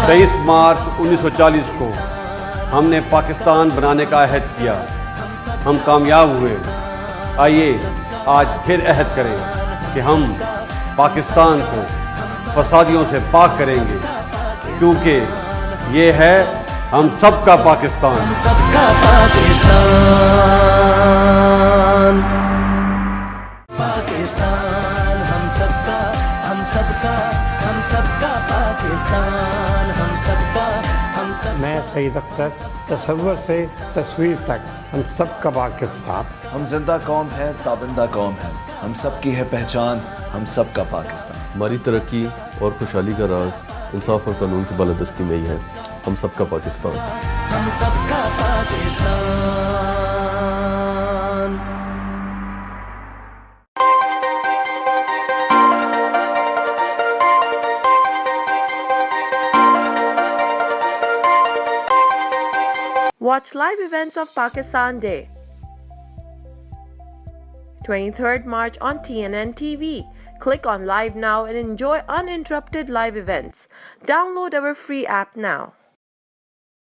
23 मार्च 1940 को हमने पाकिस्तान बनाने का अहद किया, हम कामयाब हुए। आइए आज फिर अहद करें कि हम पाकिस्तान को फसादियों से पाक करेंगे, क्योंकि ये है हम सबका पाकिस्तान। हम सबका पाकिस्तान, पाकिस्तान हम सबका, हम सबका, हम सबका पाकिस्तान, हम सबका, हम सब। मैं सईद अख्तर, तसव्वुर से तस्वीर तक हम सबका पाकिस्तान। हम जिंदा कौम है, ताबिंदा कौम है, हम सब की है पहचान, हम सबका पाकिस्तान। हमारी तरक्की और खुशहाली का राज इंसाफ और कानून की बालादस्ती में ही है, हम सबका पाकिस्तान। हम सबका Pakistan. Watch live events of Pakistan Day. 23rd March on TNN TV. Click on Live Now and enjoy uninterrupted live events. Download our free app now.